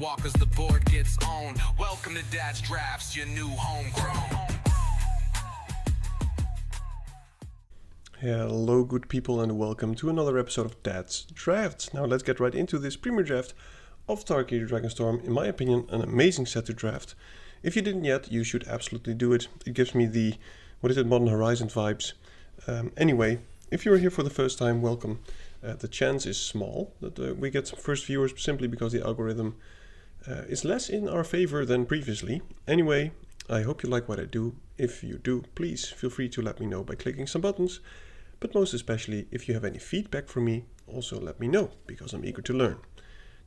walk as the board gets owned. Welcome to Dad's Drafts, your new homegrown. Hello good people and welcome to another episode of Dad's Drafts. Now let's get right into this premier draft of Tarkir Dragonstorm. In my opinion, an amazing set to draft. If you didn't yet, you should absolutely do it. It gives me the, Modern Horizon vibes. Anyway, if you're here for the first time, welcome. The chance is small that we get some first viewers simply because the algorithm is less in our favor than previously. Anyway, I hope you like what I do. If you do, please feel free to let me know by clicking some buttons. But most especially, if you have any feedback for me, also let me know, because I'm eager to learn.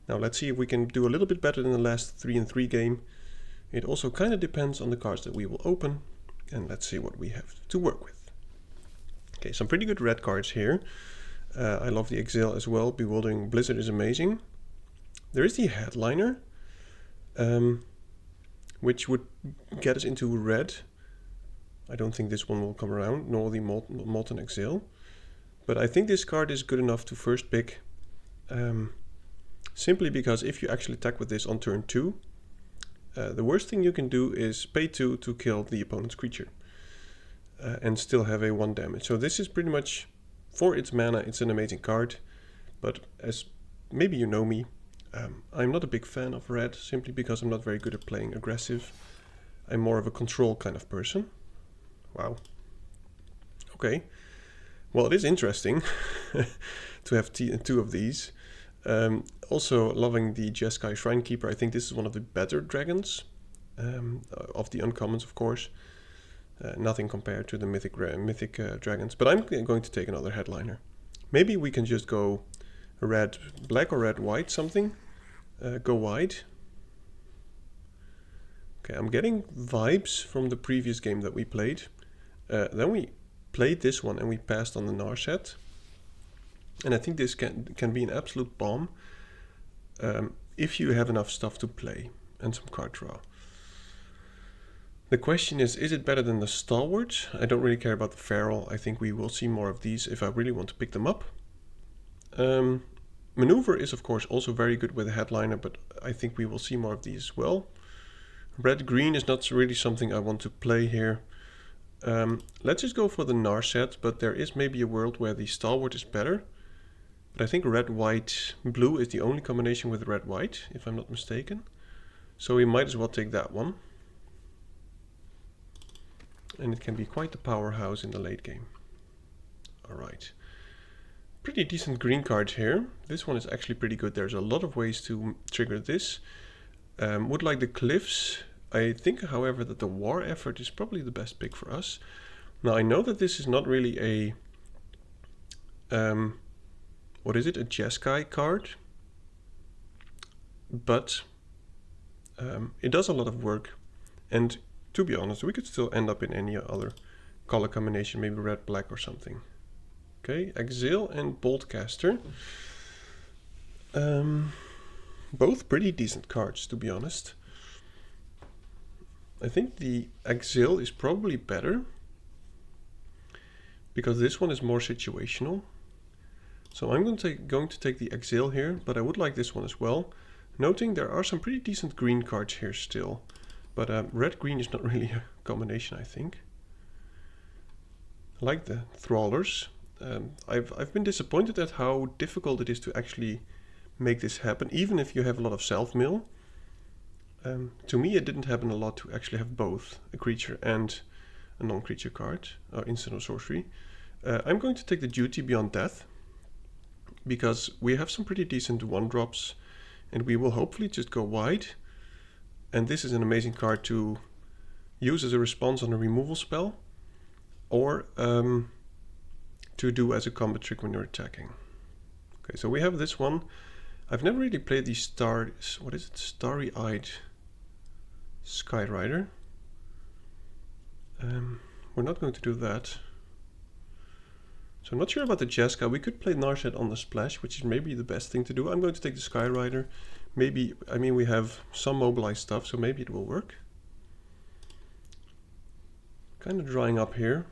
Now let's see if we can do a little bit better than the last 3-3 game. It also kind of depends on the cards that we will open. And let's see what we have to work with. Okay, some pretty good red cards here. I love the Exile as well. Bewildering Blizzard is amazing. There is the Headliner, which would get us into red. I don't think this one will come around, nor the Molten Exile. But I think this card is good enough to first pick. Simply because if you actually attack with this on turn 2, the worst thing you can do is pay 2 to kill the opponent's creature. And still have a 1 damage. So this is pretty much, for its mana, it's an amazing card. But as maybe you know me, I'm not a big fan of red, simply because I'm not very good at playing aggressive. I'm more of a control kind of person. Wow. Okay. Well, it is interesting to have two of these. Also loving the Jeskai Shrinekeeper. I think this is one of the better dragons of the uncommons, of course. Nothing compared to the mythic dragons. But I'm going to take another Headliner. Maybe we can just go red black or red white something. Go wide. Okay, I'm getting vibes from the previous game that we played. Then we played this one and we passed on the Narset. And I think this can be an absolute bomb if you have enough stuff to play and some card draw. The question is it better than the Stalwart? I don't really care about the Feral. I think we will see more of these if I really want to pick them up. Maneuver is of course also very good with a Headliner, but I think we will see more of these as well. Red-green is not really something I want to play here. Let's just go for the Narset, but there is maybe a world where the Stalwart is better. But I think red-white-blue is the only combination with red-white, if I'm not mistaken. So we might as well take that one. And it can be quite the powerhouse in the late game. Alright. Pretty decent green cards here. This one is actually pretty good. There's a lot of ways to trigger this. Would like the Cliffs. I think, however, that the War Effort is probably the best pick for us. Now, I know that this is not really a... a Jeskai card. But it does a lot of work. And to be honest, we could still end up in any other color combination, maybe red-black or something. Okay, Exile and Boltcaster. Both pretty decent cards, to be honest. I think the Exile is probably better, because this one is more situational. So I'm going to take the Exile here, but I would like this one as well. Noting there are some pretty decent green cards here still. But red-green is not really a combination, I think. I like the Thrallers. I've been disappointed at how difficult it is to actually make this happen, even if you have a lot of self-mill. To me, it didn't happen a lot to actually have both a creature and a non-creature card, or instant or sorcery. I'm going to take the Duty Beyond Death, because we have some pretty decent 1-drops, and we will hopefully just go wide. And this is an amazing card to use as a response on a removal spell, or to do as a combat trick when you're attacking. Okay, so we have this one. I've never really played the Starry-Eyed Skyrider. We're not going to do that. So I'm not sure about the Jeskai. We could play Narset on the Splash, which is maybe the best thing to do. I'm going to take the Skyrider. Maybe, I mean, we have some mobilized stuff, so maybe it will work. Kind of drying up here.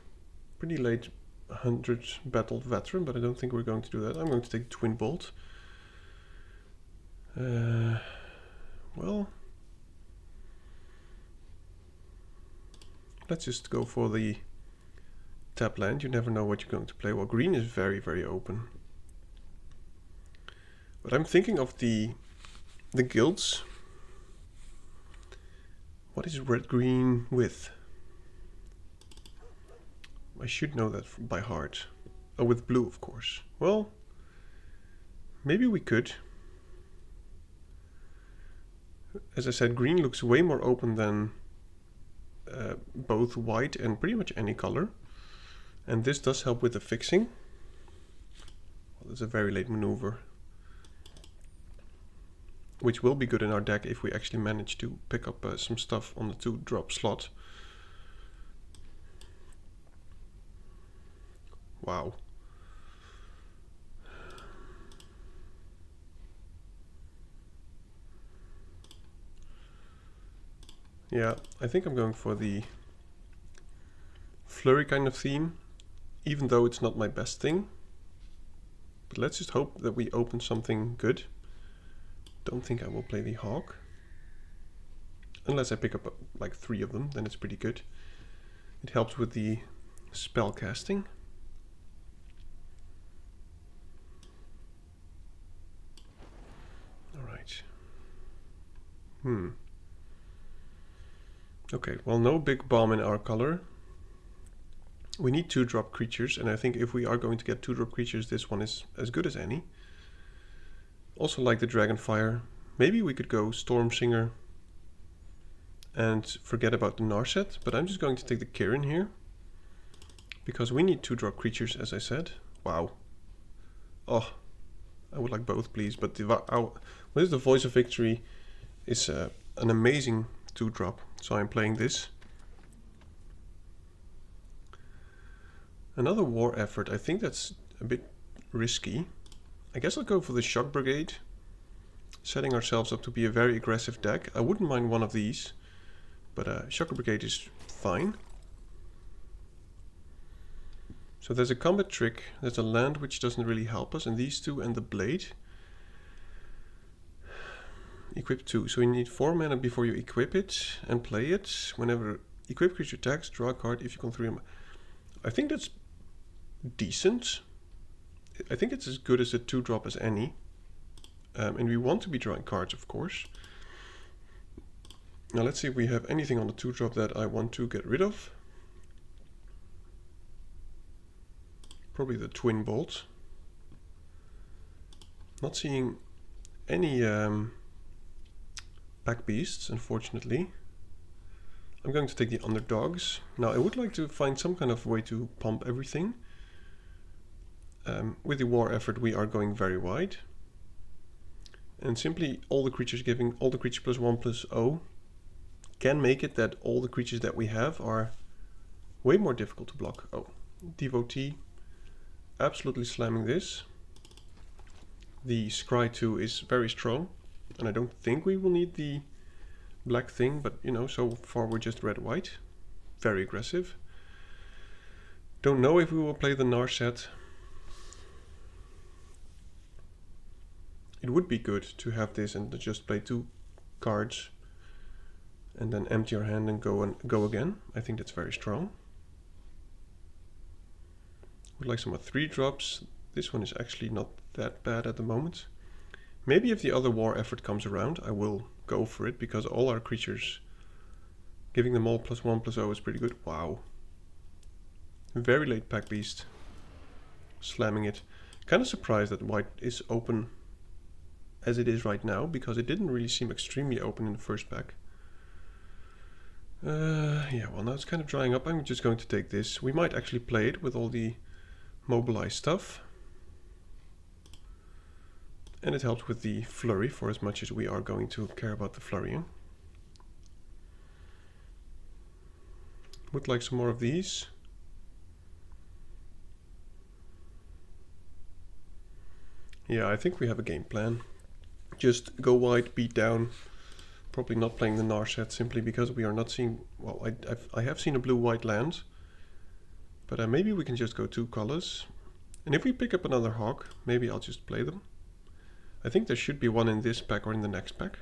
Pretty late 100 battle veteran, but I don't think we're going to do that. I'm going to take Twin Bolt. What Let's just go for the tap land. You never know what you're going to play. Well, green is very, very open. But I'm thinking of the guilds. What is red-green with? I should know that by heart. Oh, with blue, of course. Well, maybe we could. As I said, green looks way more open than both white and pretty much any color. And this does help with the fixing. Well, that's a very late maneuver, which will be good in our deck if we actually manage to pick up some stuff on the 2-drop slot. Wow. Yeah, I think I'm going for the flurry kind of theme, even though it's not my best thing. But let's just hope that we open something good. Don't think I will play the hawk. Unless I pick up like 3 of them, then it's pretty good. It helps with the spell casting. Alright. Okay, well, no big bomb in our color. We need 2-drop creatures, and I think if we are going to get 2-drop creatures, this one is as good as any. Also like the Dragonfire. Maybe we could go Stormsinger and forget about the Narset, but I'm just going to take the Kirin here. Because we need 2-drop creatures, as I said. Wow. Oh, I would like both, please, but the Voice of Victory is an amazing 2-drop, so I'm playing this. Another war effort, I think that's a bit risky. I guess I'll go for the Shock Brigade, setting ourselves up to be a very aggressive deck. I wouldn't mind one of these, but Shock Brigade is fine. So there's a combat trick, there's a land which doesn't really help us, and these 2 and the blade. Equip 2, so you need 4 mana before you equip it and play it. Whenever equip creature attacks, draw a card if you control 3. I think that's decent. I think it's as good as a 2-drop as any. And we want to be drawing cards, of course. Now let's see if we have anything on the 2-drop that I want to get rid of. Probably the Twin Bolt. Not seeing any Packbeasts, unfortunately. I'm going to take the Underdogs. Now I would like to find some kind of way to pump everything. With the war effort we are going very wide. And simply all the creatures giving all the creatures +1/+0 can make it that all the creatures that we have are way more difficult to block. Oh, Devotee. Absolutely slamming this. The Scry 2 is very strong. And I don't think we will need the black thing, but you know, so far we're just red-white. Very aggressive. Don't know if we will play the Narset. It would be good to have this and to just play 2 cards and then empty your hand and go again. I think that's very strong. Would like some more 3-drops. This one is actually not that bad at the moment. Maybe if the other war effort comes around, I will go for it, because all our creatures, giving them all +1/+0 is pretty good. Wow. Very late Packbeast. Slamming it. Kind of surprised that white is open as it is right now, because it didn't really seem extremely open in the first pack. Yeah, well, now it's kind of drying up. I'm just going to take this. We might actually play it with all the mobilized stuff. And it helps with the flurry, for as much as we are going to care about the flurrying. Would like some more of these. Yeah, I think we have a game plan. Just go wide, beat down. Probably not playing the Narset, simply because we are not seeing... Well, I have seen a blue-white land. But maybe we can just go 2 colors. And if we pick up another hawk, maybe I'll just play them. I think there should be one in this pack or in the next pack.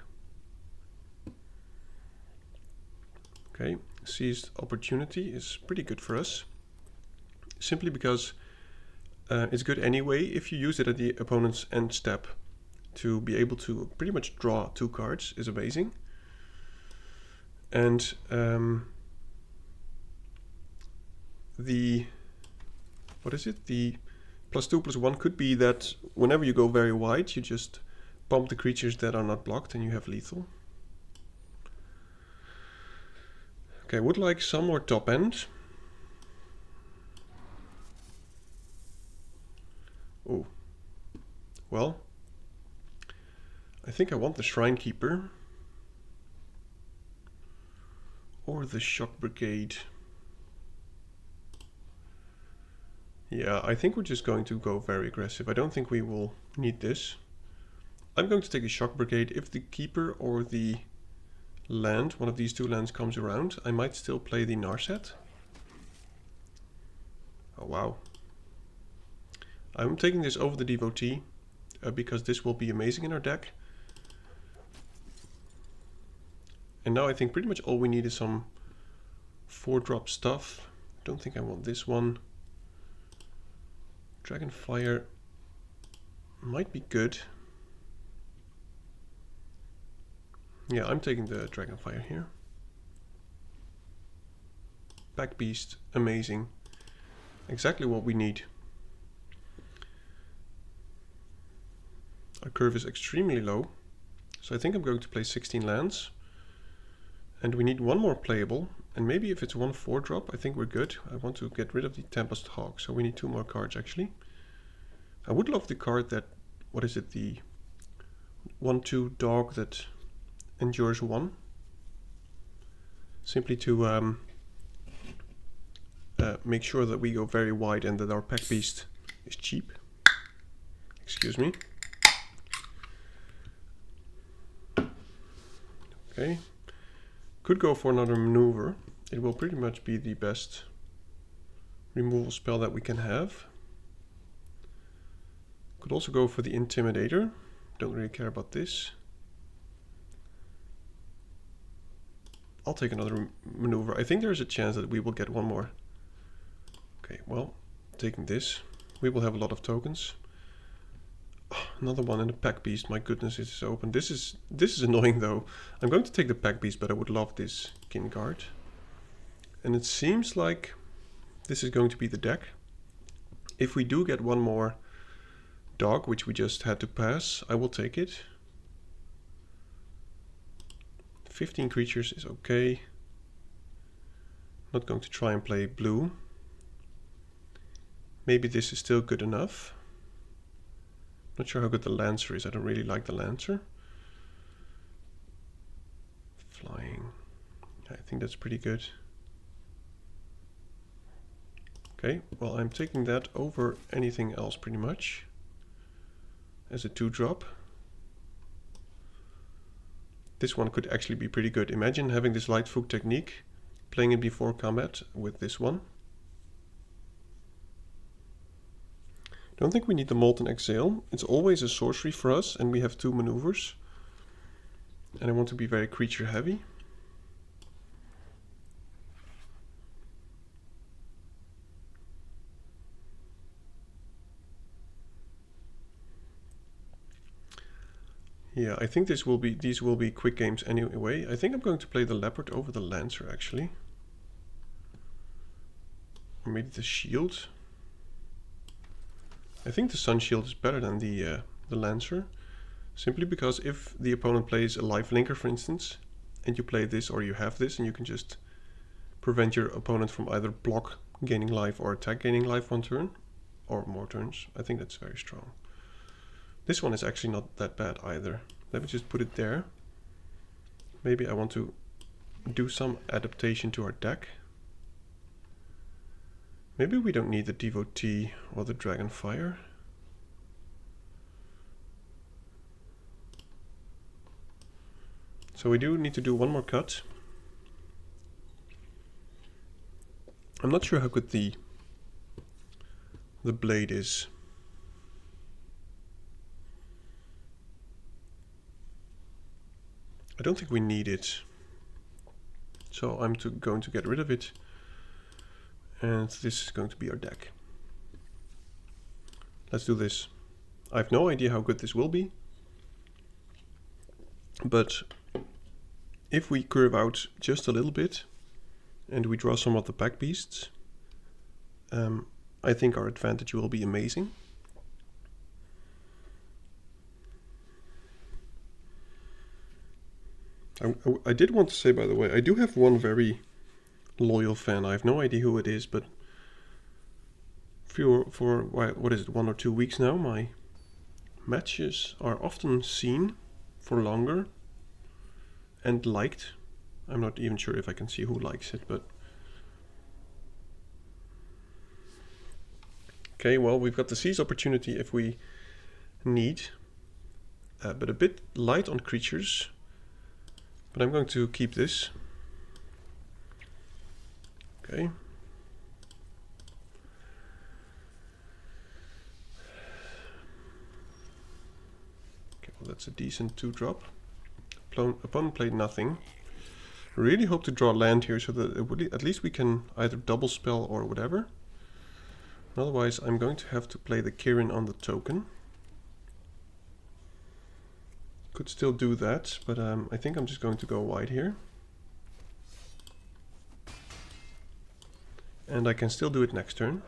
Okay, seized opportunity is pretty good for us. Simply because it's good anyway if you use it at the opponent's end step. To be able to pretty much draw 2 cards is amazing. And the +2/+1 could be that whenever you go very wide, you just bump the creatures that are not blocked and you have lethal. Okay, I would like some more top end. Oh, well, I think I want the Shrine Keeper or the Shock Brigade. Yeah, I think we're just going to go very aggressive. I don't think we will need this. I'm going to take a Shock Brigade. If the Keeper or the land, one of these 2 lands, comes around, I might still play the Narset. Oh wow. I'm taking this over the Devotee because this will be amazing in our deck. And now I think pretty much all we need is some 4-drop stuff. Don't think I want this one. Dragonfire might be good. Yeah, I'm taking the Dragonfire here. Packbeast, amazing. Exactly what we need. Our curve is extremely low, so I think I'm going to play 16 lands. And we need one more playable, and maybe if it's 1 4-drop, I think we're good. I want to get rid of the Tempest Hawk, so we need 2 more cards actually. I would love the card that, what is it, the 1/2 dog that endures 1. Simply to make sure that we go very wide and that our Packbeast is cheap. Excuse me. Okay. Could go for another maneuver. It will pretty much be the best removal spell that we can have. Could also go for the Intimidator. Don't really care about this. I'll take another maneuver. I think there's a chance that we will get one more. Okay, well, taking this. We will have a lot of tokens. Oh, another one in the Packbeast. My goodness, it is open. This is annoying though. I'm going to take the Packbeast, but I would love this kin card. And it seems like this is going to be the deck. If we do get one more dog, which we just had to pass, I will take it. 15 creatures is okay. Not going to try and play blue. Maybe this is still good enough. Not sure how good the Lancer is. I don't really like the Lancer. Flying. I think that's pretty good. Okay, well, I'm taking that over anything else pretty much. As a 2-drop. This one could actually be pretty good. Imagine having this Lightfoot technique, playing it before combat with this one. Don't think we need the Molten Exhale. It's always a sorcery for us, and we have 2 maneuvers. And I want to be very creature heavy. Yeah, I think these will be quick games anyway. I think I'm going to play the Leopard over the Lancer actually. Or maybe the Shield. I think the Sun Shield is better than the Lancer. Simply because if the opponent plays a life linker, for instance, and you play this or you have this, and you can just prevent your opponent from either block gaining life or attack gaining life 1 turn, or more turns. I think that's very strong. This one is actually not that bad either. Let me just put it there. Maybe I want to do some adaptation to our deck. Maybe we don't need the Devotee or the Dragonfire. So we do need to do one more cut. I'm not sure how good the blade is. I don't think we need it. So I'm going to get rid of it. And this is going to be our deck. Let's do this. I have no idea how good this will be. But if we curve out just a little bit and we draw some of the Packbeasts, I think our advantage will be amazing. I did want to say, by the way, I do have one very loyal fan. I have no idea who it is, but for what is it, 1 or 2 weeks now, my matches are often seen for longer and liked. I'm not even sure if I can see who likes it, but okay, well, we've got the seize opportunity if we need, but a bit light on creatures. But I'm going to keep this. Okay. Okay, well, that's a decent 2-drop. Opponent played nothing. Really hope to draw land here so that at least we can either double spell or whatever. Otherwise, I'm going to have to play the Kirin on the token. Could still do that, but I think I'm just going to go wide here. And I can still do it next turn.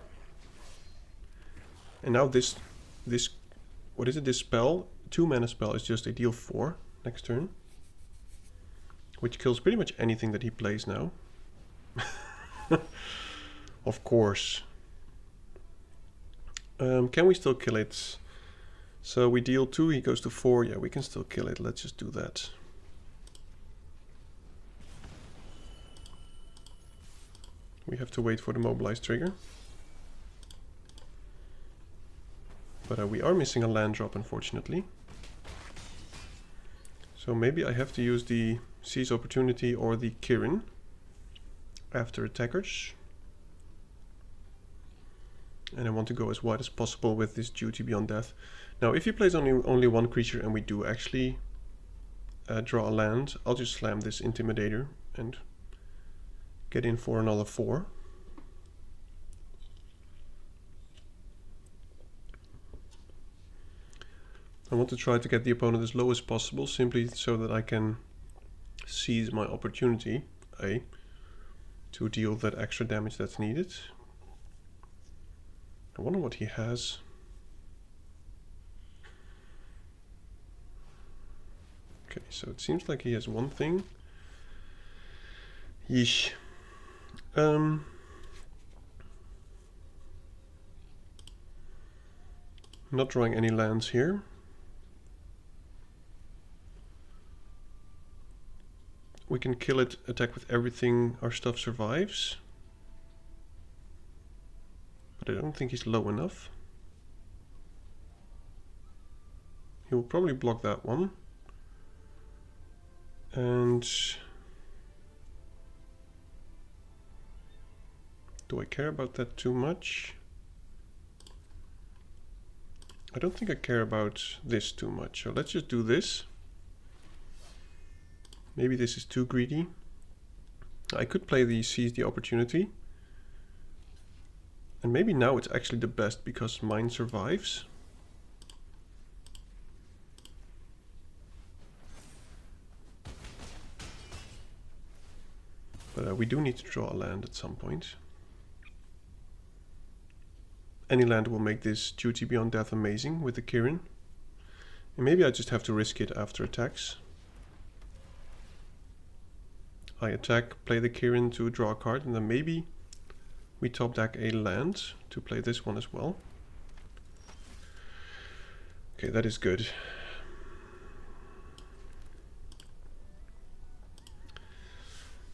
And now this what is it, this spell, 2-mana spell, is just a deal 4 next turn. Which kills pretty much anything that he plays now. Of course. Can we still kill it? So we deal 2, he goes to 4. Yeah, we can still kill it. Let's just do that. We have to wait for the mobilize trigger. But we are missing a land drop, unfortunately. So maybe I have to use the seize opportunity or the Kirin after attackers. And I want to go as wide as possible with this Duty Beyond Death. Now, if he plays only one creature and we do actually draw a land, I'll just slam this Intimidator and get in for another 4. I want to try to get the opponent as low as possible, simply so that I can seize my opportunity, to deal that extra damage that's needed. I wonder what he has. Okay, so it seems like he has one thing. Yeesh. Not drawing any lands here. We can kill it, attack with everything, our stuff survives. But I don't think he's low enough. He will probably block that one. And do I care about that too much? I don't think I care about this too much. So let's just do this. Maybe this is too greedy. I could play the seize the opportunity. And maybe now it's actually the best because mine survives. But we do need to draw a land at some point. Any land will make this Duty Beyond Death amazing with the Kirin. And maybe I just have to risk it after attacks. I attack, play the Kirin to draw a card, and then maybe we top deck a land to play this one as well. Okay, that is good.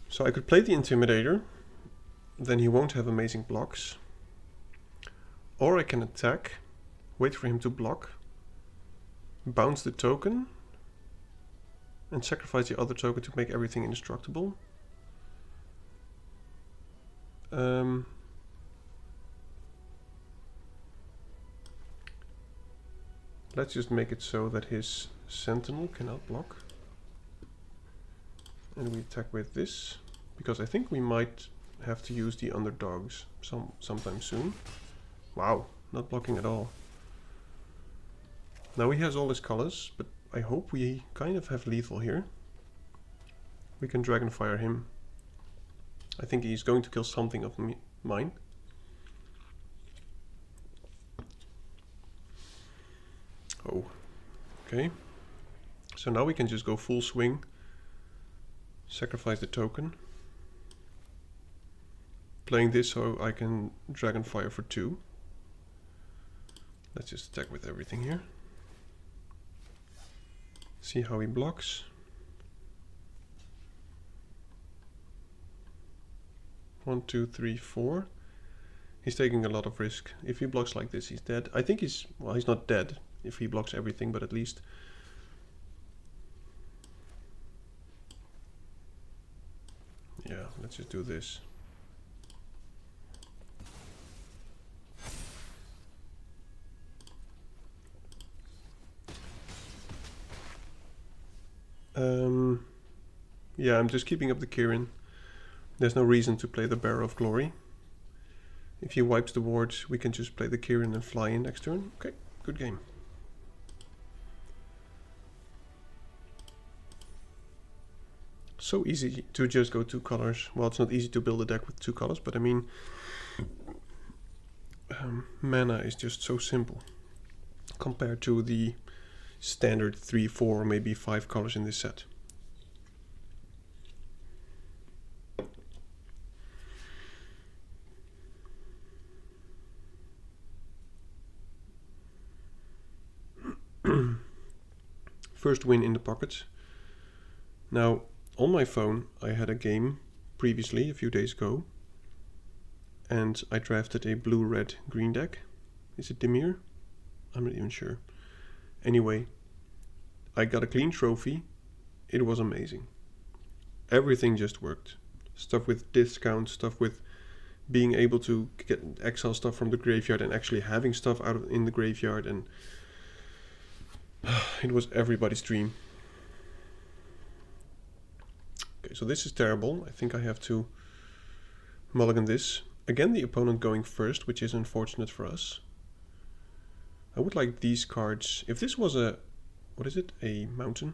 So I could play the Intimidator, then he won't have amazing blocks. Or I can attack, wait for him to block, bounce the token, and sacrifice the other token to make everything indestructible. Let's just make it so that his Sentinel cannot block. And we attack with this, because I think we might have to use the underdogs sometime soon. Wow, not blocking at all. Now he has all his colors, but I hope we kind of have lethal here. We can Dragonfire him. I think he's going to kill something of mine. Oh, okay. So now we can just go full swing. Sacrifice the token. Playing this so I can Dragonfire for 2. Let's just attack with everything here. See how he blocks. 1, 2, 3, 4. He's taking a lot of risk. If he blocks like this, he's dead. I think he's, well, he's not dead if he blocks everything, but at least. Yeah, let's just do this. Yeah, I'm just keeping up the Kirin. There's no reason to play the Bearer of Glory. If he wipes the wards, we can just play the Kirin and fly in next turn. Okay, good game. So easy to just go 2 colors. Well, it's not easy to build a deck with 2 colors, but I mean, mana is just so simple compared to the standard 3, 4, or maybe 5 colors in this set. First win in the pocket. Now, on my phone, I had a game previously, a few days ago, and I drafted a blue-red-green deck. Is it Dimir? I'm not even sure. Anyway, I got a clean trophy. It was amazing. Everything just worked. Stuff with discount, stuff with being able to get exile stuff from the graveyard and actually having stuff in the graveyard, and it was everybody's dream. Okay, so this is terrible. I think I have to mulligan this. Again, the opponent going first, which is unfortunate for us. I would like these cards. If this was a, what is it? A mountain?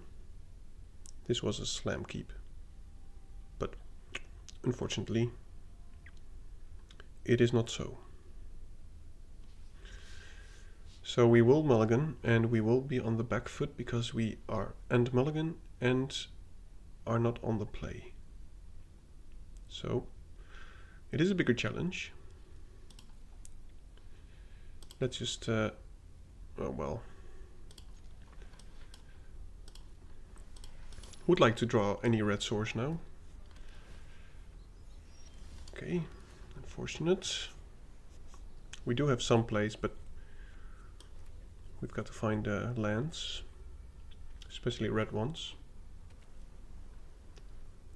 This was a slam keep. But unfortunately, it is not so. So we will mulligan, and we will be on the back foot because we are end mulligan and are not on the play. So it is a bigger challenge. Let's just, oh well. Would like to draw any red source now. Okay, unfortunate. We do have some plays, but we've got to find lands, especially red ones.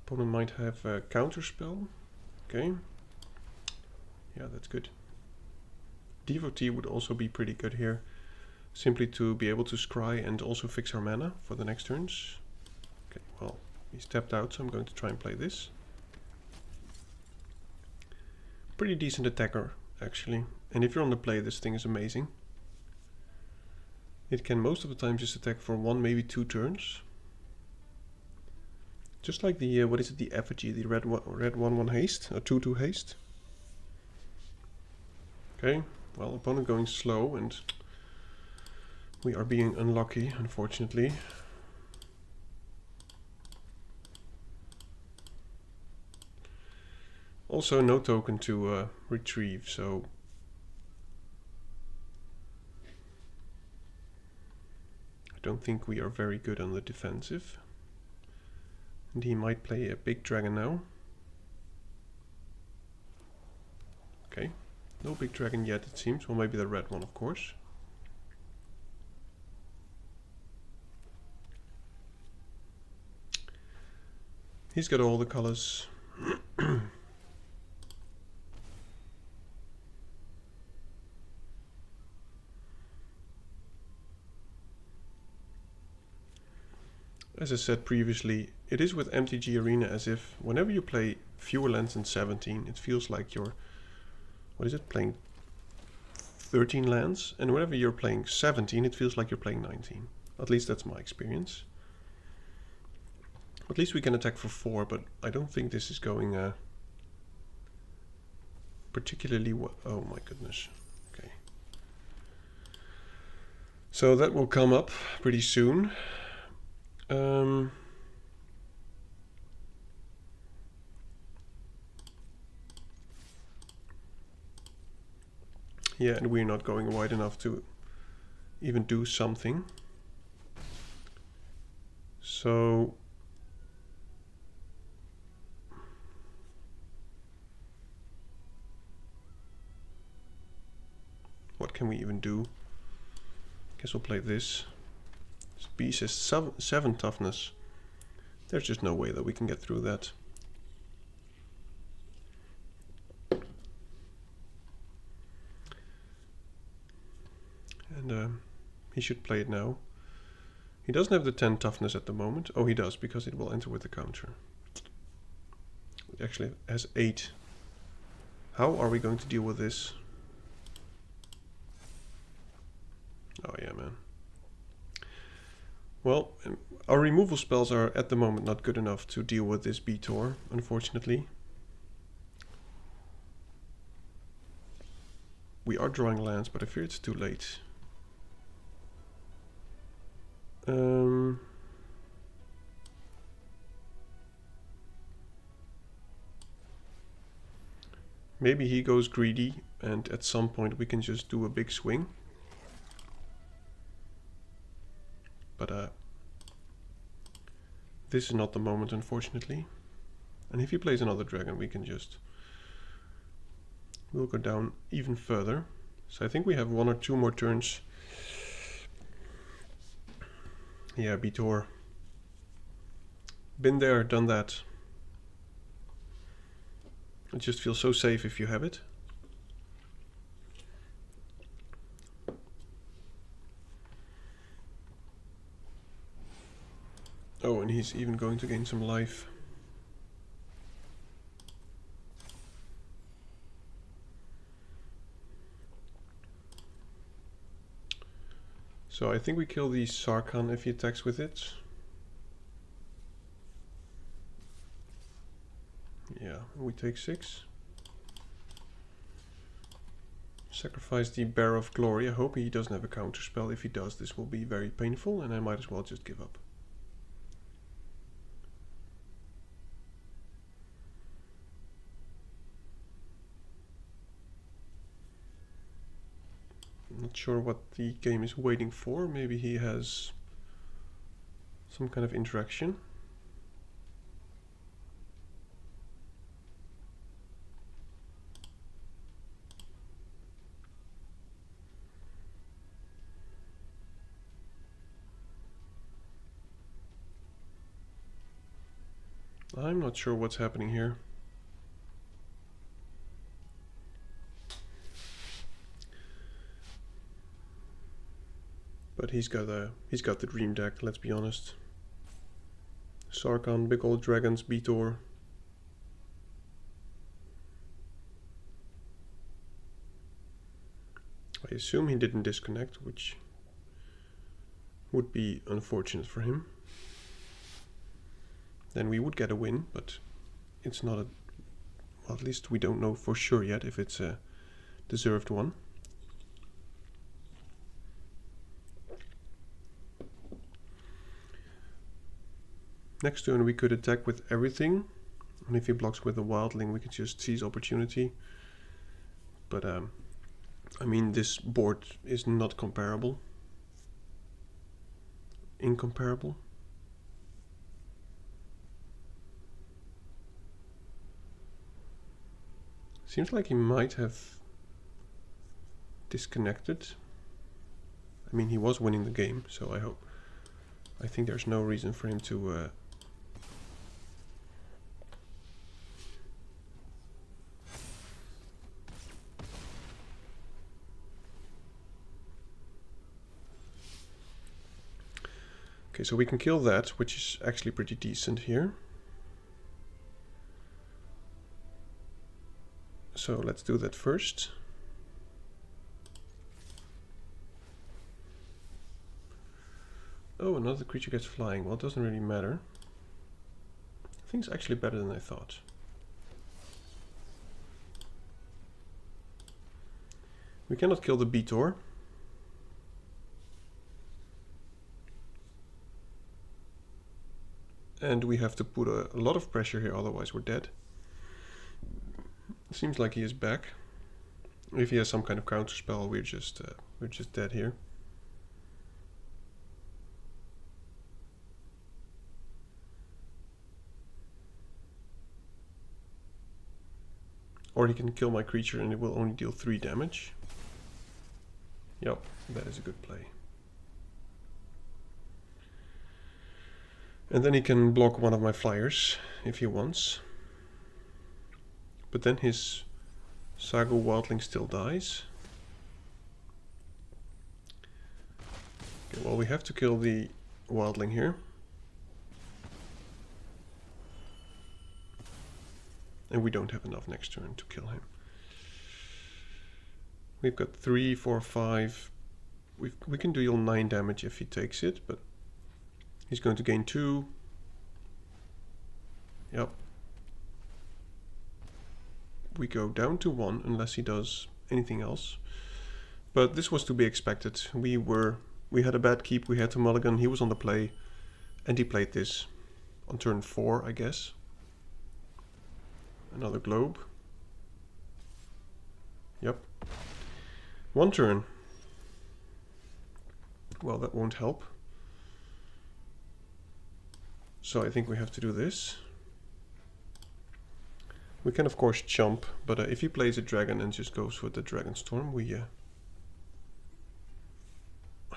Opponent might have a counter spell. Okay. Yeah, that's good. Devotee would also be pretty good here, simply to be able to scry and also fix our mana for the next turns. Okay, well, he stepped out, so I'm going to try and play this. Pretty decent attacker, actually. And if you're on the play, this thing is amazing. It can most of the time just attack for 1, maybe 2 turns. Just like the, what is it, the effigy, the red 1/1 haste, or 2/2 haste. Okay, well, opponent going slow, and we are being unlucky, unfortunately. Also, no token to retrieve, so I don't think we are very good on the defensive. And he might play a big dragon now. Okay, no big dragon yet, it seems. Well, maybe the red one, of course. He's got all the colors. as I said previously, it is with MTG Arena as if whenever you play fewer lands than 17, it feels like you're, what is it, playing 13 lands, and whenever you're playing 17, it feels like you're playing 19. At least that's my experience. At least we can attack for 4, but I don't think this is going particularly well. Oh my goodness. Okay. So that will come up pretty soon. Yeah, and we're not going wide enough to even do something. So what can we even do? Guess we'll play this. This beast is 7 toughness. There's just no way that we can get through that. And he should play it now. He doesn't have the 10 toughness at the moment. Oh, he does, because it will enter with the counter. It actually has 8. How are we going to deal with this? Oh yeah, man. Well, our removal spells are at the moment not good enough to deal with this Beator, unfortunately. We are drawing lands, but I fear it's too late. Maybe he goes greedy, and at some point we can just do a big swing. But this is not the moment, unfortunately. And if he plays another dragon, we can just... we'll go down even further. So I think we have 1 or 2 more turns. Yeah, Beator. Been there, done that. It just feels so safe if you have it. Oh, and he's even going to gain some life. So I think we kill the Sarkhan if he attacks with it. Yeah, we take 6. Sacrifice the Bear of Glory. I hope he doesn't have a counter spell. If he does, this will be very painful, and I might as well just give up. I'm not sure what the game is waiting for. Maybe he has some kind of interaction. I'm not sure what's happening here. But he's got the dream deck, let's be honest. Sarkhan, big old dragons, Beator. I assume he didn't disconnect, which would be unfortunate for him. Then we would get a win, but it's not a... well, at least we don't know for sure yet if it's a deserved one. Next turn we could attack with everything, and if he blocks with a wildling we could just seize opportunity. But I mean, this board is not comparable. Incomparable. Seems like he might have disconnected. I mean, he was winning the game, so I think there's no reason for him to Okay, so we can kill that, which is actually pretty decent here. So let's do that first. Oh, another creature gets flying. Well, it doesn't really matter. I think it's actually better than I thought. We cannot kill the Beator. And we have to put a lot of pressure here, otherwise we're dead. It seems like he is back. If he has some kind of counter spell, we're just dead here. Or he can kill my creature and it will only deal 3 damage. Yep, that is a good play. And then he can block one of my flyers if he wants. But then his Sago Wildling still dies. Okay, well, we have to kill the Wildling here. And we don't have enough next turn to kill him. We've got 3, 4, 5. We can deal 9 damage if he takes it, but he's going to gain 2. Yep. We go down to 1 unless he does anything else. But this was to be expected. We had a bad keep, we had to mulligan, he was on the play, and he played this on turn 4, I guess. Another globe. Yep. 1 turn. Well, that won't help. So I think we have to do this. We can of course jump, but if he plays a dragon and just goes with the Dragonstorm, we... Are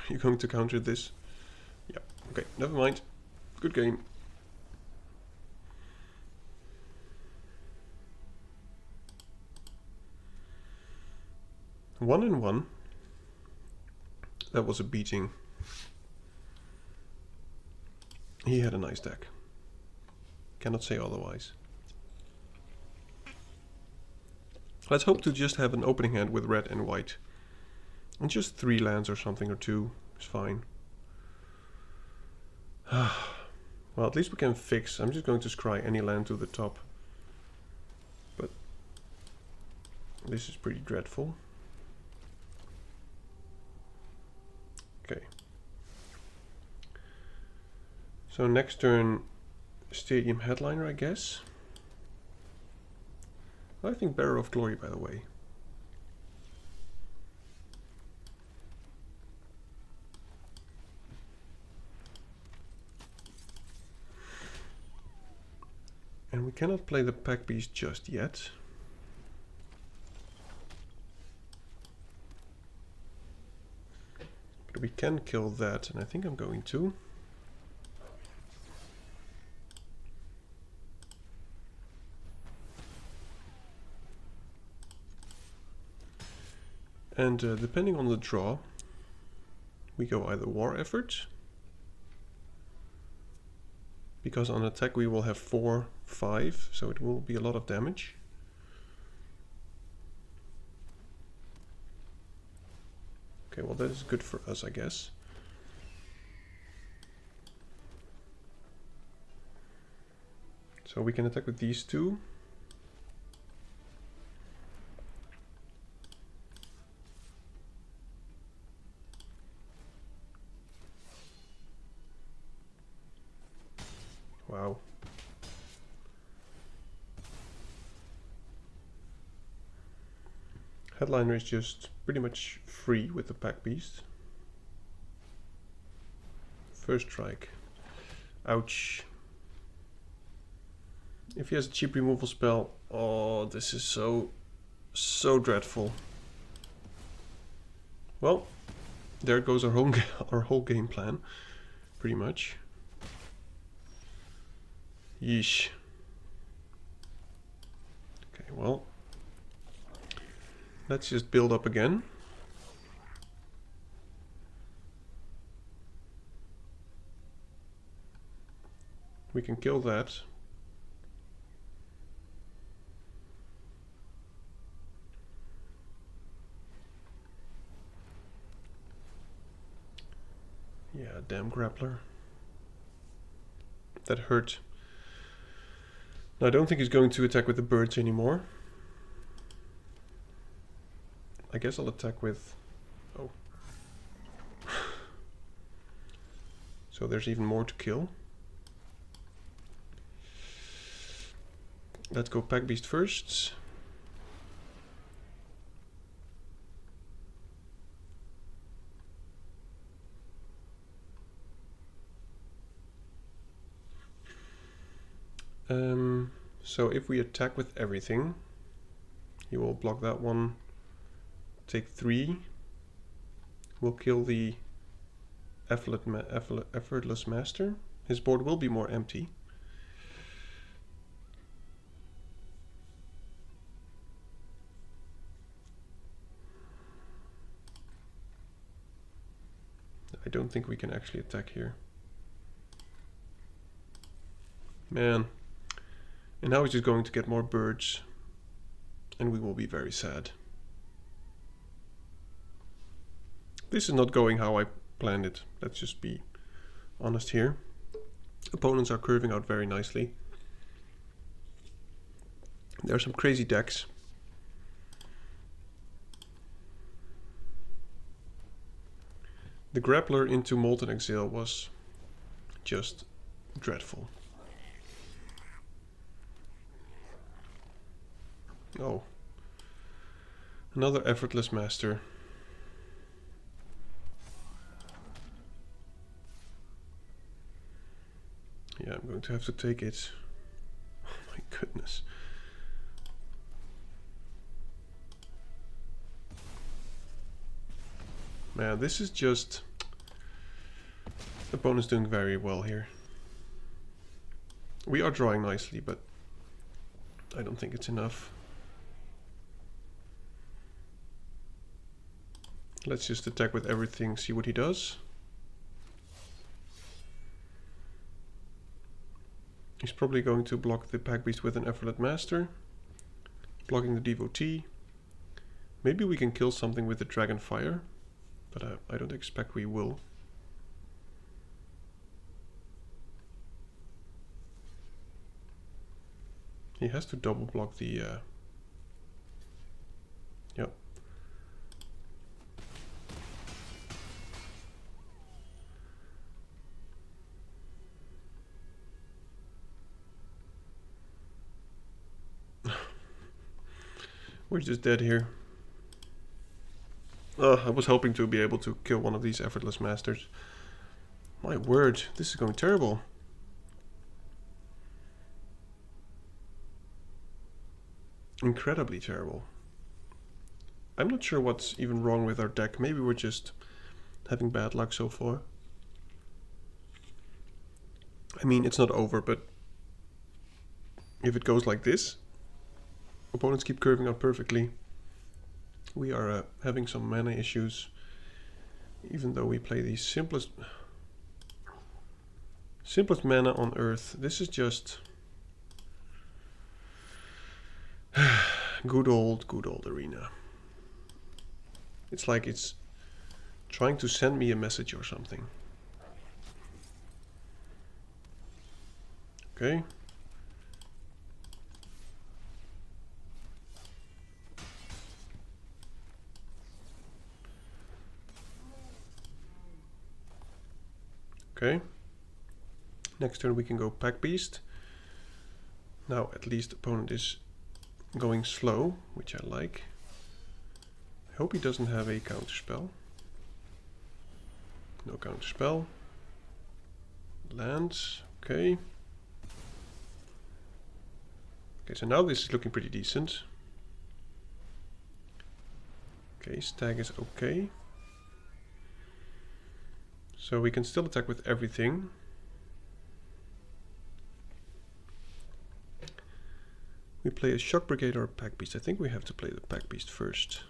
you going to counter this? Yeah, okay, never mind. Good game. One and one. That was a beating. He had a nice deck. Cannot say otherwise. Let's hope to just have an opening hand with red and white. And just 3 lands or something, or 2 is fine. Well, at least we can fix. I'm just going to scry any land to the top. But this is pretty dreadful. Okay. So next turn, Stadium Headliner, I guess. I think Bearer of Glory, by the way. And we cannot play the Packbeast just yet. But we can kill that, and I think I'm going to. And depending on the draw, we go either War Effort, because on attack we will have 4, 5, so it will be a lot of damage. Okay, well that is good for us, I guess. So we can attack with these 2. Wow. Headliner is just pretty much free with the Packbeast. First strike. Ouch. If he has a cheap removal spell, oh, this is so dreadful. Well, there goes our whole game plan, pretty much. Yeesh. Okay, well, let's just build up again. We can kill that. Yeah, damn grappler. That hurt. Now, I don't think he's going to attack with the birds anymore. I guess I'll attack with... Oh. So there's even more to kill. Let's go Packbeast first. So if we attack with everything, he will block that one, take 3. We'll kill the effortless master. His board will be more empty. I don't think we can actually attack here. Man. And now he's just going to get more birds. And we will be very sad. This is not going how I planned it. Let's just be honest here. Opponents are curving out very nicely. There are some crazy decks. The grappler into Molten Exile was just dreadful. Oh. Another effortless master. Yeah, I'm going to have to take it. Oh my goodness. Man, this is just... Opponent's doing very well here. We are drawing nicely, but I don't think it's enough. Let's just attack with everything, see what he does. He's probably going to block the Packbeast with an Effortless Master. Blocking the Devotee. Maybe we can kill something with the Dragon Fire, but I don't expect we will. He has to double block the... Yep. We're just dead here. I was hoping to be able to kill one of these Effortless Masters. My word, this is going terrible. Incredibly terrible. I'm not sure what's even wrong with our deck. Maybe we're just having bad luck so far. I mean, it's not over, but if it goes like this, opponents keep curving out perfectly. We are having some mana issues, even though we play the simplest mana on Earth. This is just good old Arena. It's like it's trying to send me a message or something. Okay. Okay. Next turn we can go Packbeast. Now at least opponent is going slow, which I like. I hope he doesn't have a counterspell. No counterspell. Lands. Okay. Okay, so now this is looking pretty decent. Okay, stag is okay. So we can still attack with everything. We play a Shock Brigade or a Packbeast. I think we have to play the Packbeast first.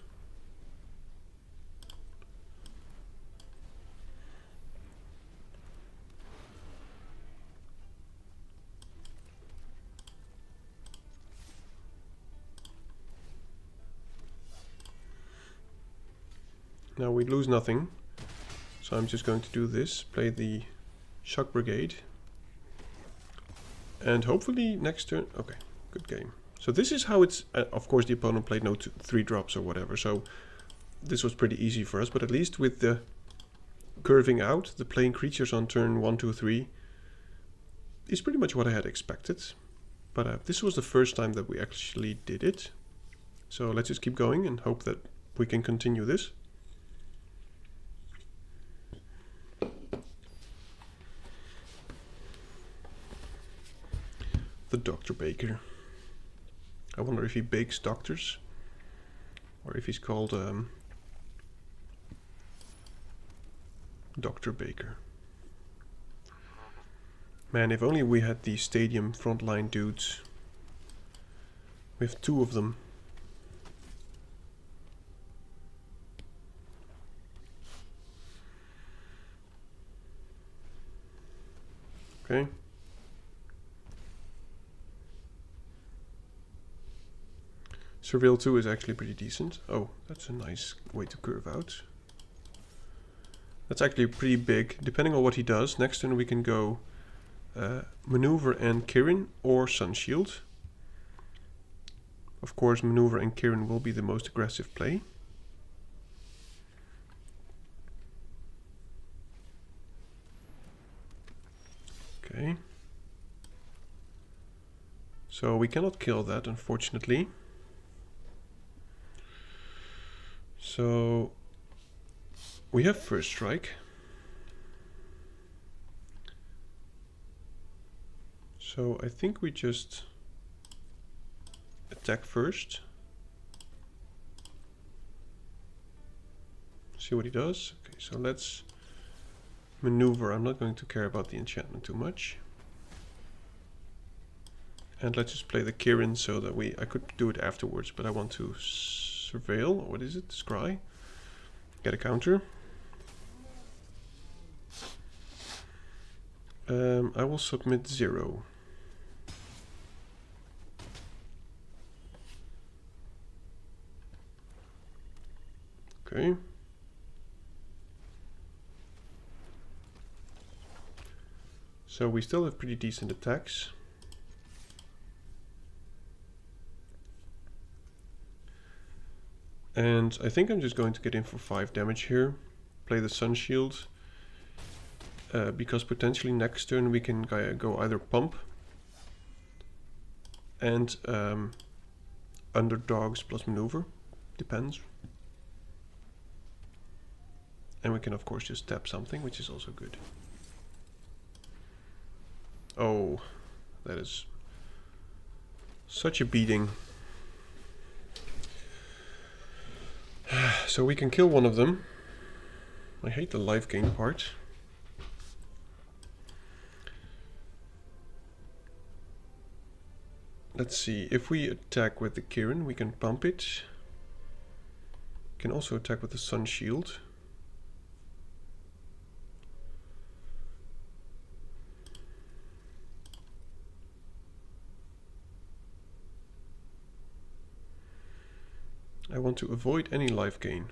Now we lose nothing. So I'm just going to do this, play the Shock Brigade. And hopefully next turn... Okay, good game. So this is how it's... of course the opponent played no 3 drops or whatever, so this was pretty easy for us. But at least with the curving out, the playing creatures on turn 1, 2, 3 is pretty much what I had expected. But this was the first time that we actually did it. So let's just keep going and hope that we can continue this. The Dr. Baker. I wonder if he bakes doctors, or if he's called Dr. Baker. Man, if only we had these stadium frontline dudes. We have 2 of them. Okay. Surveil 2 is actually pretty decent. Oh, that's a nice way to curve out. That's actually pretty big, depending on what he does. Next turn we can go Maneuver and Kirin or Sunshield. Of course, Maneuver and Kirin will be the most aggressive play. Okay. So we cannot kill that, unfortunately. So we have first strike. So I think we just attack first. See what he does. Okay, so let's maneuver. I'm not going to care about the enchantment too much. And let's just play the Kirin so that I could do it afterwards, but I want to surveil, what is it? Scry. Get a counter. I will submit 0. Okay. So we still have pretty decent attacks. And I think I'm just going to get in for 5 damage here. Play the Sun Shield. Because potentially next turn we can go either pump and underdogs plus maneuver. Depends. And we can of course just tap something, which is also good. Oh, that is such a beating. So we can kill one of them. I hate the life gain part. Let's see, if we attack with the Kirin, we can pump it. Can also attack with the Sun Shield. I want to avoid any life gain.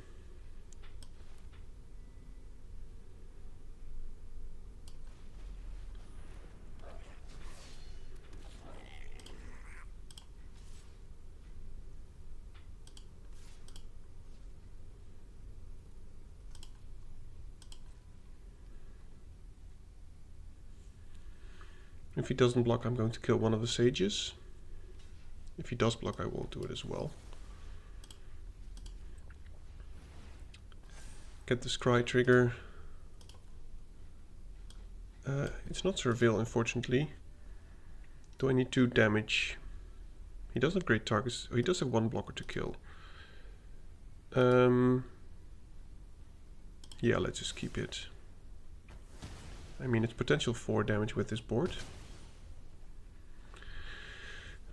If he doesn't block, I'm going to kill one of the sages. If he does block, I will do it as well. Get the scry trigger. It's not surveil, unfortunately. Do I need 2 damage? He does have great targets. Oh, he does have 1 blocker to kill. Yeah, let's just keep it. I mean, it's potential 4 damage with this board.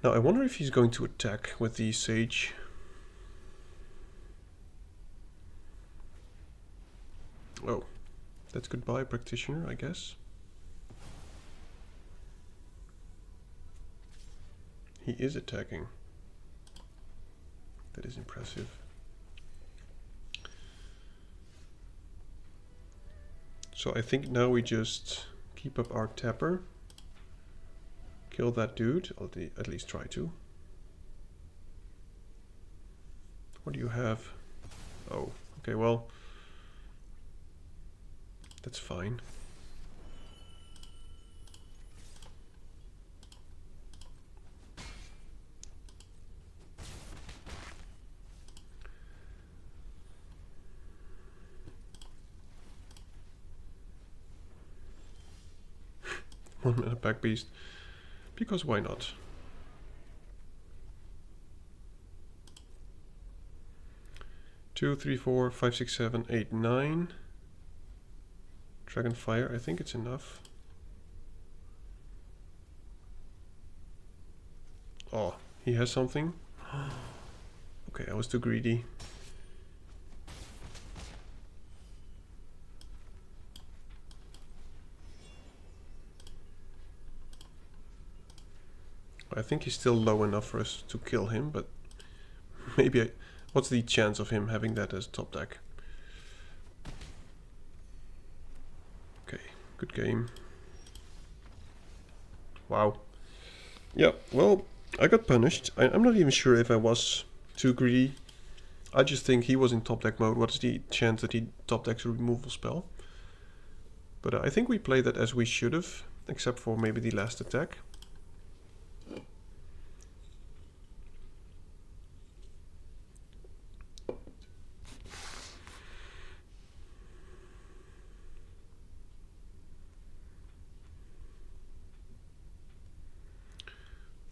Now, I wonder if he's going to attack with the Sage. Oh, that's goodbye, Practitioner, I guess. He is attacking. That is impressive. So I think now we just keep up our tapper. Kill that dude, or at least try to. What do you have? Oh, okay, well, that's fine. One mana pack beast, because why not? Two, three, four, five, six, seven, eight, 9. Dragonfire, I think it's enough. Oh, he has something. Okay, I was too greedy. I think he's still low enough for us to kill him, but maybe what's the chance of him having that as top deck? Okay, good game. Wow. Yeah, well, I got punished. I'm not even sure if I was too greedy. I just think he was in top deck mode. What's the chance that he top decks a removal spell? But I think we played that as we should have, except for maybe the last attack.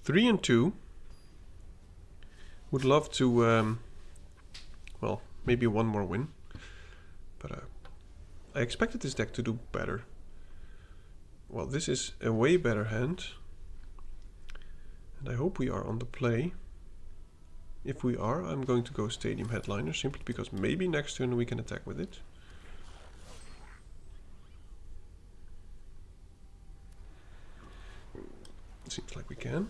Three and 2. Would love to, well, maybe one more win. But I expected this deck to do better. Well, this is a way better hand. And I hope we are on the play. If we are, I'm going to go Stadium Headliner, simply because maybe next turn we can attack with it. Seems like we can.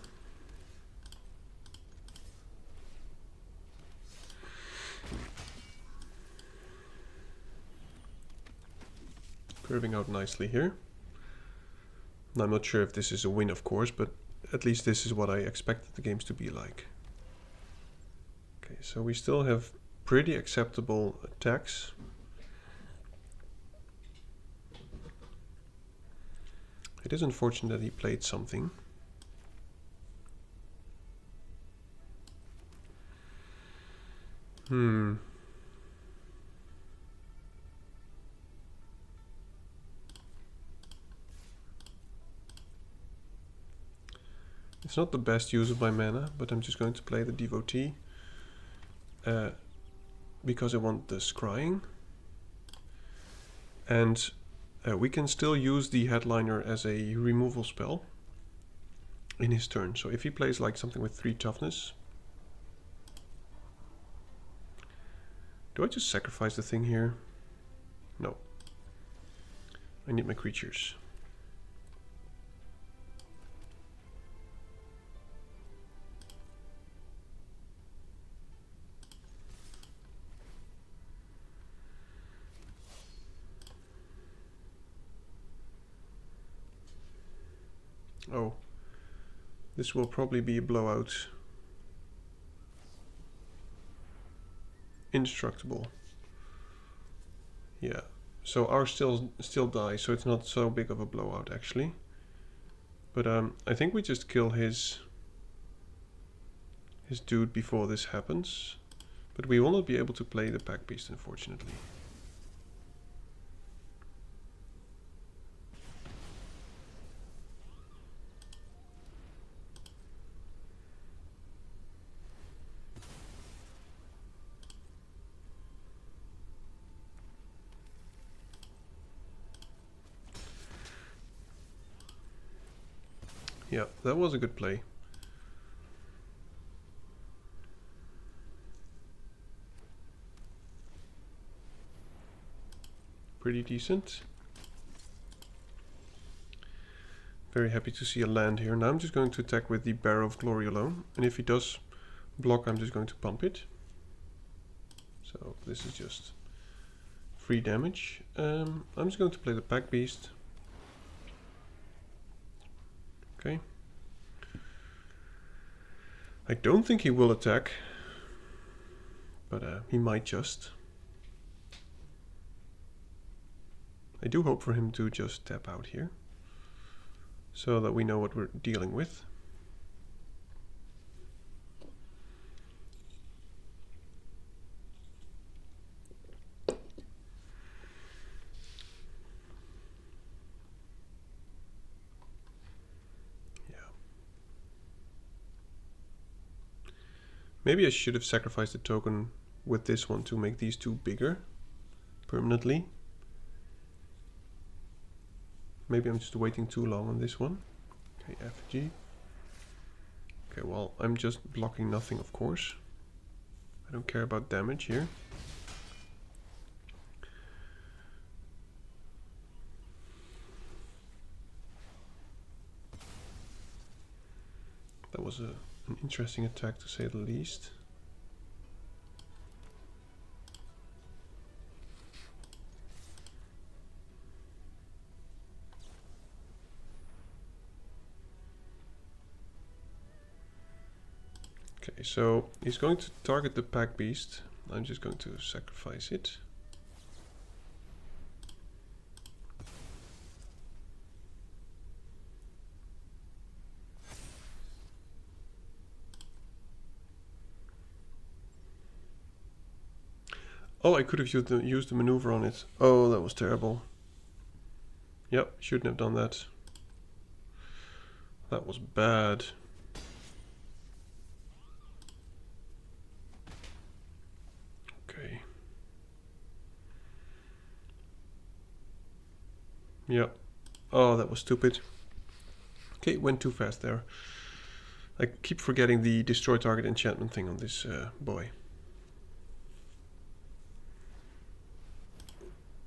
Curving out nicely here. And I'm not sure if this is a win, of course, but at least this is what I expected the games to be like. Okay, so we still have pretty acceptable attacks. It is unfortunate that he played something. It's not the best use of my mana, but I'm just going to play the Devotee. Because I want the scrying. And we can still use the Headliner as a removal spell in his turn. So if he plays like something with 3 toughness. Do I just sacrifice the thing here? No. I need my creatures. Oh, this will probably be a blowout. Indestructible. Yeah, so ours still dies, so it's not so big of a blowout actually. But I think we just kill his dude before this happens. But we will not be able to play the Pack Beast, unfortunately. Yeah, that was a good play. Pretty decent. Very happy to see a land here. Now I'm just going to attack with the Barrow of Glory alone. And if he does block, I'm just going to pump it. So this is just free damage. I'm just going to play the Pack Beast. Okay. I don't think he will attack, but he might just. I do hope for him to just tap out here, so that we know what we're dealing with. Maybe I should have sacrificed the token with this one to make these two bigger permanently. Maybe I'm just waiting too long on this one. Okay, FG. Okay, well, I'm just blocking nothing, of course. I don't care about damage here. That was an interesting attack, to say the least. Okay, so he's going to target the Pack Beast. I'm just going to sacrifice it. Oh, I could have used the maneuver on it. Oh, that was terrible. Yep, shouldn't have done that. That was bad. Okay. Yep. Oh, that was stupid. Okay, went too fast there. I keep forgetting the destroy target enchantment thing on this boy.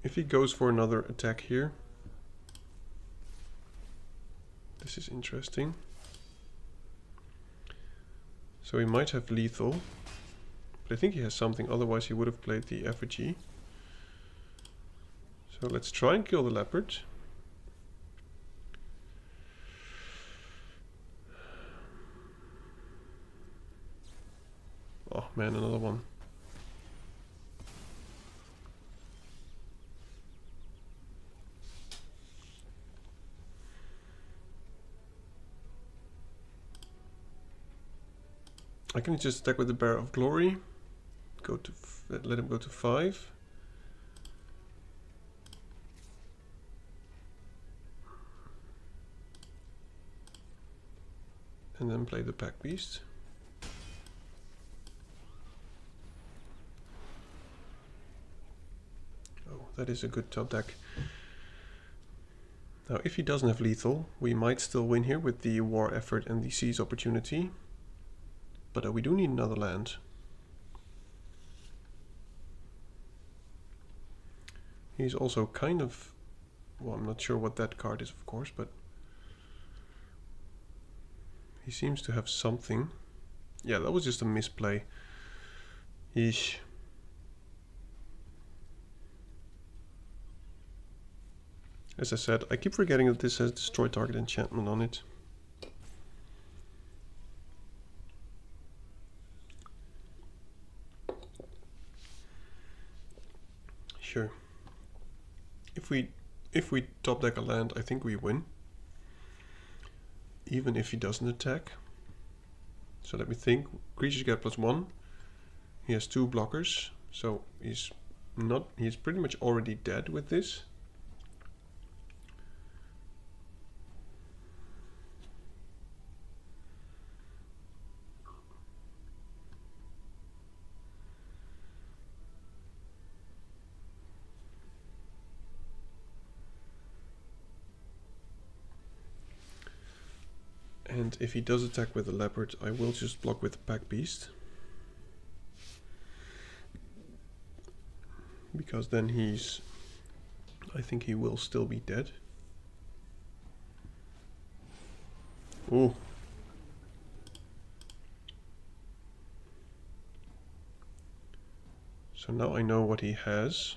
If he goes for another attack here, this is interesting. So he might have lethal, but I think he has something, otherwise he would have played the effigy. So let's try and kill the leopard. Oh man, another one. I can just attack with the Bear of Glory. Go to let him go to 5. And then play the Pack Beast. Oh, that is a good top deck. Now, if he doesn't have lethal, we might still win here with the War Effort and the Seize Opportunity. But we do need another land. He's also kind of... Well, I'm not sure what that card is, of course, but... He seems to have something. Yeah, that was just a misplay. Yeesh. As I said, I keep forgetting that this has destroy target enchantment on it. Sure. If we top deck a land, I think we win. Even if he doesn't attack. So let me think. Creatures get +1. He has 2 blockers, so he's pretty much already dead with this. And if he does attack with the leopard, I will just block with the Pack Beast. Because then I think he will still be dead. Ooh. So now I know what he has.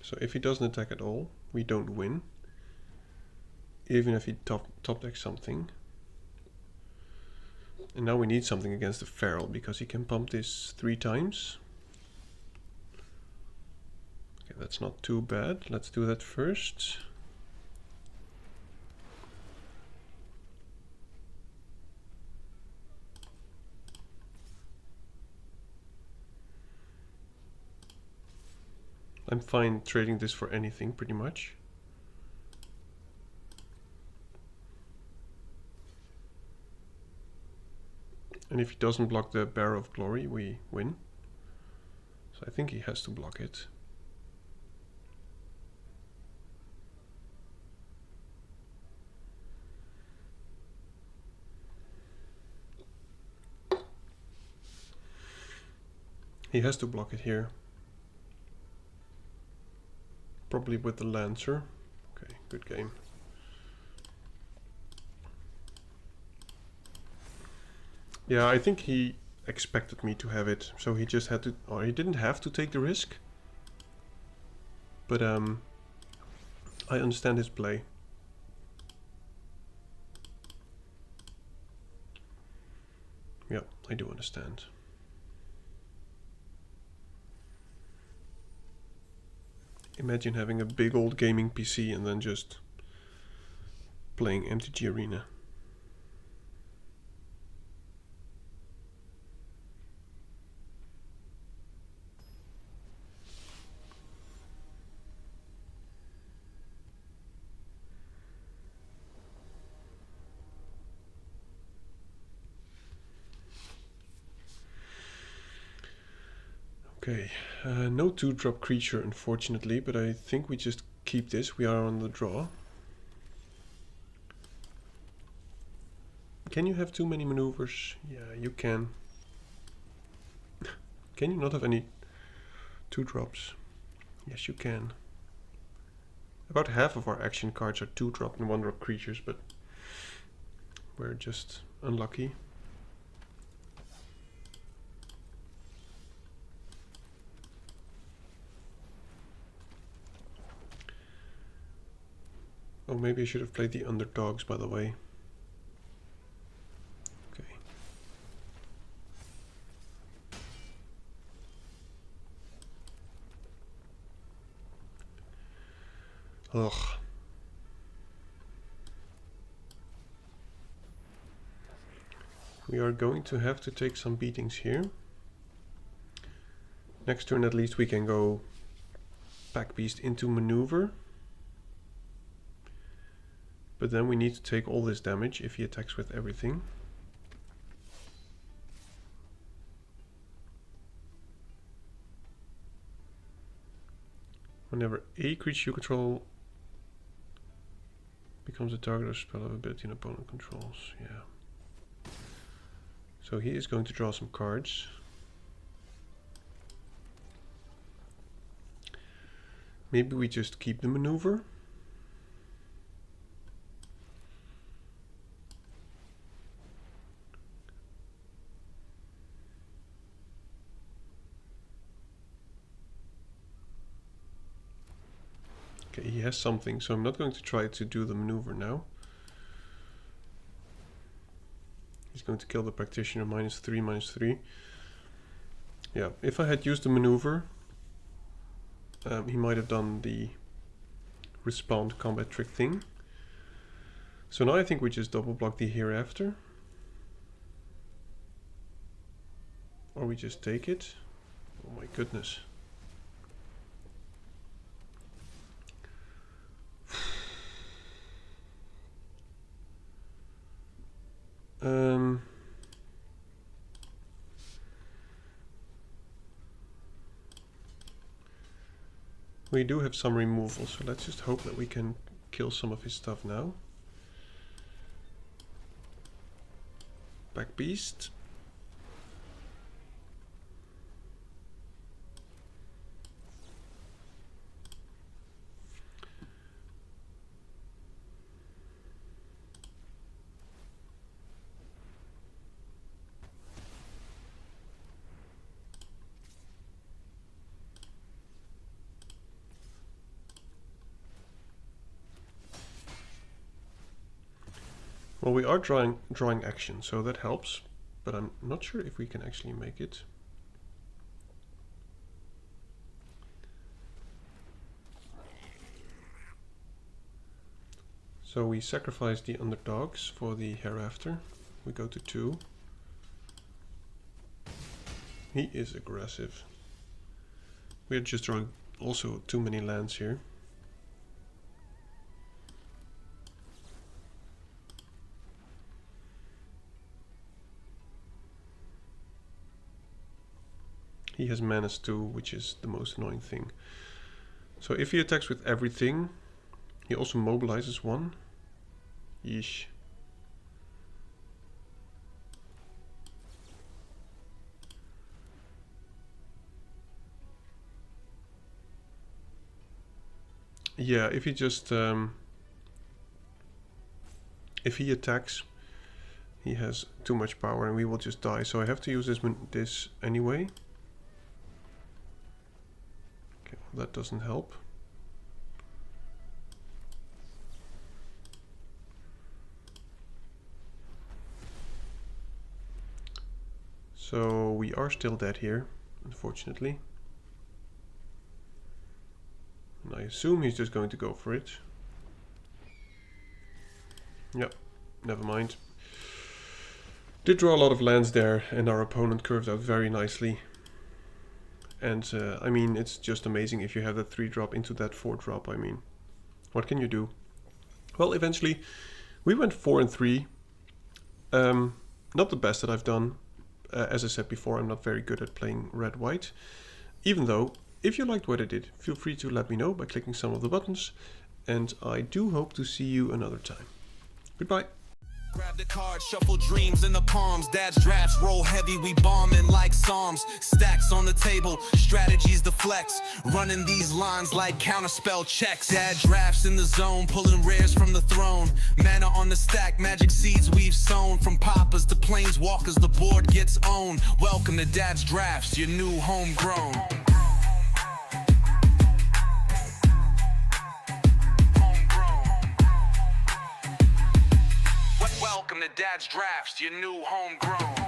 So if he doesn't attack at all, we don't win. Even if he top decks something. And now we need something against the Feral, because he can pump this 3 times. Okay, that's not too bad. Let's do that first. I'm fine trading this for anything, pretty much. And if he doesn't block the Barrow of Glory, we win. So I think he has to block it. He has to block it here. Probably with the Lancer. Okay, good game. Yeah, I think he expected me to have it, so he just had to, or he didn't have to take the risk. But I understand his play. Yeah, I do understand. Imagine having a big old gaming PC and then just playing MTG Arena. Okay, no 2-drop creature unfortunately, but I think we just keep this. We are on the draw. Can you have too many maneuvers? Yeah, you can. Can you not have any 2-drops? Yes, you can. About half of our action cards are 2-drop and 1-drop creatures, but we're just unlucky. Oh, maybe I should have played the underdogs, by the way. Okay. Ugh. We are going to have to take some beatings here. Next turn at least we can go Packbeast into maneuver. But then we need to take all this damage if he attacks with everything. Whenever a creature you control becomes a target of spell of ability an opponent controls, yeah. So he is going to draw some cards. Maybe we just keep the maneuver. Okay, he has something, so I'm not going to try to do the maneuver now. He's going to kill the practitioner, -3, -3. Yeah, if I had used the maneuver, he might have done the respond combat trick thing. So now I think we just double block the hereafter. Or we just take it. Oh my goodness. We do have some removal, so let's just hope that we can kill some of his stuff now. Packbeast. Well, we are drawing action, so that helps, but I'm not sure if we can actually make it. So we sacrifice the underdogs for the hereafter. We go to 2. He is aggressive. We're just drawing also too many lands here. He has menace too, which is the most annoying thing. So if he attacks with everything, he also mobilizes 1. Yeesh. Yeah, if he just if he attacks, he has too much power and we will just die. So I have to use this anyway. Okay, well, that doesn't help. So we are still dead here, unfortunately. And I assume he's just going to go for it. Yep, never mind. Did draw a lot of lands there, and our opponent curved out very nicely. And I mean, it's just amazing if you have that 3-drop into that 4-drop. I mean, what can you do? Well, eventually we went 4 and 3. Not the best that I've done. As I said before, I'm not very good at playing red-white. Even though, if you liked what I did, feel free to let me know by clicking some of the buttons. And I do hope to see you another time. Goodbye. Grab the card, shuffle dreams in the palms. Dad's drafts roll heavy, we bombing like psalms. Stacks on the table, strategies the flex. Running these lines like counterspell checks. Dad drafts in the zone, pulling rares from the throne. Mana on the stack, magic seeds we've sown. From poppers to planeswalkers, the board gets owned. Welcome to Dad's drafts, your new homegrown. Welcome to Dad's drafts, your new homegrown.